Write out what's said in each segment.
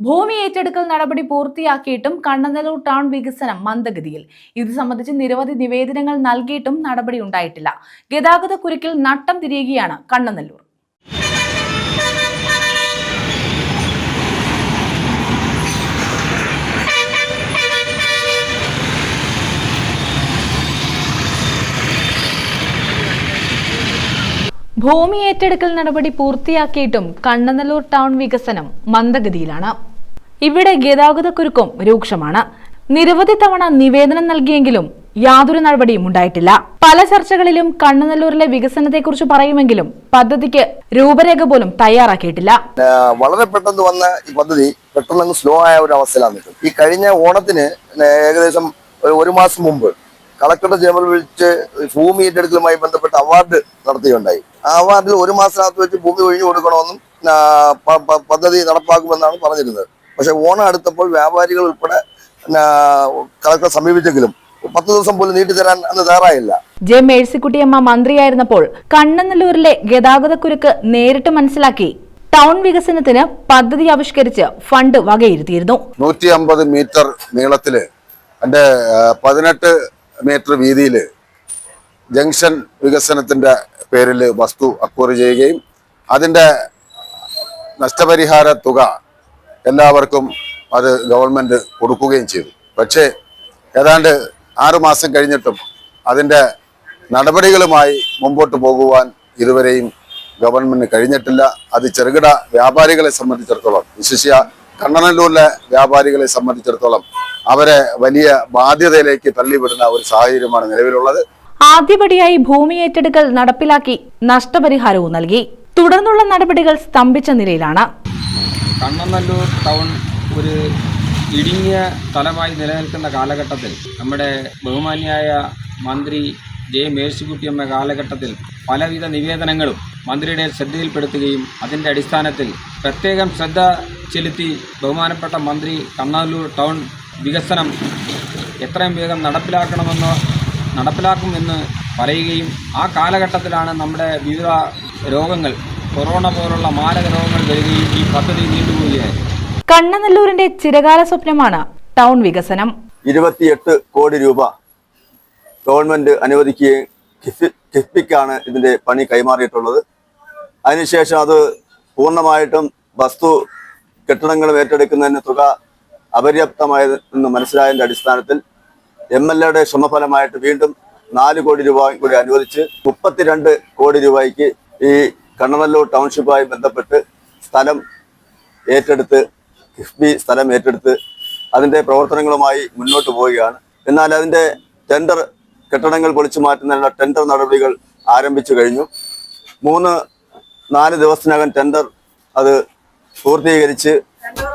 ഭൂമി ഏറ്റെടുക്കൽ നടപടി പൂർത്തിയാക്കിയിട്ടും കണ്ണനല്ലൂർ ടൗൺ വികസനം മന്ദഗതിയിൽ. ഇത് സംബന്ധിച്ച് നിരവധി നിവേദനങ്ങൾ നൽകിയിട്ടും നടപടി ഉണ്ടായിട്ടില്ല. ഗതാഗത കുരുക്കിൽ നട്ടം തിരിയുകയാണ് കണ്ണനല്ലൂർ. ഭൂമി ഏറ്റെടുക്കൽ നടപടി പൂർത്തിയാക്കിയിട്ടും കണ്ണനല്ലൂർ ടൗൺ വികസനം മന്ദഗതിയിലാണ്. ഇവിടെ ഗതാഗതക്കുരുക്കും രൂക്ഷമാണ്. നിരവധി തവണ നിവേദനം നൽകിയെങ്കിലും യാതൊരു നടപടിയും ഉണ്ടായിട്ടില്ല. പല ചർച്ചകളിലും കണ്ണനല്ലൂരിലെ വികസനത്തെക്കുറിച്ച് പറയുമെങ്കിലും പദ്ധതിക്ക് രൂപരേഖ പോലും തയ്യാറാക്കിയിട്ടില്ല. വളരെ പെട്ടെന്ന് വന്ന ഈ പദ്ധതി പെട്ടെന്ന് സ്ലോ ആയ ഒരു അവസ്ഥയിലാണ്. ഈ കഴിഞ്ഞ ഓണത്തിന് ഏകദേശം ഒരു മാസം മുമ്പ് കളക്ടറുടെ ചേംബർ വിളിച്ച് ഭൂമി ഏറ്റെടുക്കലുമായി ബന്ധപ്പെട്ട അവാർഡ് നടത്തുകയുണ്ടായി. ആ അവാർഡിൽ ഒരു മാസത്തിനകത്ത് വെച്ച് ഭൂമി ഒഴിഞ്ഞു കൊടുക്കണമെന്നും പദ്ധതി നടപ്പാക്കുമെന്നാണ് പറഞ്ഞിരുന്നത്. പക്ഷെ ഓണം അടുത്തപ്പോൾ വ്യാപാരികൾ ഉൾപ്പെടെ കളക്ടറെ സമീപിച്ചെങ്കിലും 10 ദിവസം പോലും നീട്ടിത്തരാൻ അന്ന് തയ്യാറായില്ല. ജെ മേഴ്സിക്കുട്ടിയമ്മ മന്ത്രിയായിരുന്നപ്പോൾ കണ്ണനല്ലൂരിലെ ഗതാഗതക്കുരുക്ക് നേരിട്ട് മനസ്സിലാക്കി ടൗൺ വികസനത്തിന് പദ്ധതി ആവിഷ്കരിച്ച് ഫണ്ട് വകയിരുത്തിയിരുന്നു. 150 മീറ്റർ നീളത്തില് 18 മീറ്റർ വീതിയില് ജംഗ്ഷൻ വികസനത്തിന്റെ പേരിൽ വസ്തു അക്വയർ ചെയ്യുകയും അതിന്റെ നഷ്ടപരിഹാര തുക എല്ലാവർക്കും അത് ഗവൺമെന്റ് കൊടുക്കുകയും ചെയ്തു. പക്ഷേ ഏതാണ്ട് 6 മാസം കഴിഞ്ഞിട്ടും അതിന്റെ നടപടികളുമായി മുമ്പോട്ട് പോകുവാൻ ഇതുവരെയും ഗവൺമെന്റിന് കഴിഞ്ഞിട്ടില്ല. അത് ചെറുകിട വ്യാപാരികളെ സംബന്ധിച്ചിടത്തോളം, വിശേഷിച്ച കണ്ണനല്ലൂരിലെ വ്യാപാരികളെ സംബന്ധിച്ചിടത്തോളം അവരെ വലിയ ബാധ്യതയിലേക്ക് തള്ളിവിടുന്ന ഒരു സാഹചര്യമാണ് നിലവിലുള്ളത്. ആദ്യപടിയായി ഭൂമി ഏറ്റെടുക്കൽ നടപ്പിലാക്കി നഷ്ടപരിഹാരവും നൽകി. തുടർന്നുള്ള നടപടികൾ സ്തംഭിച്ച നിലയിലാണ്. കണ്ണനല്ലൂർ ടൗൺ ഒരു ഇടുങ്ങിയ സ്ഥലമായി നിലനിൽക്കുന്ന കാലഘട്ടത്തിൽ നമ്മുടെ ബഹുമാന്യായ മന്ത്രി ജെ മേഴ്സിക്കുട്ടിയമ്മ കാലഘട്ടത്തിൽ പലവിധ നിവേദനങ്ങളും മന്ത്രിയുടെ ശ്രദ്ധയിൽപ്പെടുത്തുകയും അതിൻ്റെ അടിസ്ഥാനത്തിൽ പ്രത്യേകം ശ്രദ്ധ ചെലുത്തി ബഹുമാനപ്പെട്ട മന്ത്രി കണ്ണനല്ലൂർ ടൗൺ വികസനം എത്രയും വേഗം നടപ്പിലാക്കുമെന്ന് പറയുകയും ആ കാലഘട്ടത്തിലാണ് നമ്മുടെ വിവിധ രോഗങ്ങൾ, കൊറോണ പോലുള്ള മാരക രോഗങ്ങൾ വരികയും ഈ പദ്ധതി നീണ്ടുപോവുകയായിരുന്നു. കണ്ണനല്ലൂരിന്റെ ചിരകാല സ്വപ്നമാണ് ടൗൺ വികസനം. 28 കോടി രൂപ ഗവൺമെന്റ് അനുവദിക്കുകയും കിഫ്ബിക്കാണ് ഇതിന്റെ പണി കൈമാറിയിട്ടുള്ളത്. അതിനുശേഷം അത് പൂർണ്ണമായിട്ടും വസ്തു കെട്ടിടങ്ങളും ഏറ്റെടുക്കുന്നതിന് തുക അപര്യാപ്തമായെന്ന് മനസ്സിലായതിന്റെ അടിസ്ഥാനത്തിൽ MLAയുടെ ശ്രമഫലമായിട്ട് വീണ്ടും 4 കോടി രൂപ കൂടി അനുവദിച്ച് 32 കോടി രൂപയ്ക്ക് ഈ കണ്ണനല്ലൂർ ടൗൺഷിപ്പുമായി ബന്ധപ്പെട്ട് സ്ഥലം ഏറ്റെടുത്ത് കിഫ്ബി സ്ഥലം ഏറ്റെടുത്ത് അതിൻ്റെ പ്രവർത്തനങ്ങളുമായി മുന്നോട്ട് പോവുകയാണ്. എന്നാൽ അതിൻ്റെ ടെൻഡർ കെട്ടിടങ്ങൾ പൊളിച്ചു മാറ്റുന്നതിനുള്ള ടെൻഡർ നടപടികൾ ആരംഭിച്ചു കഴിഞ്ഞു. 3-4 ദിവസത്തിനകം ടെൻഡർ അത് പൂർത്തീകരിച്ച്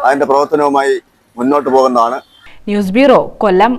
അതിൻ്റെ പ്രവർത്തനവുമായി മുന്നോട്ട് പോകുന്നതാണ്. ന്യൂസ് ബ്യൂറോ, കൊല്ലം.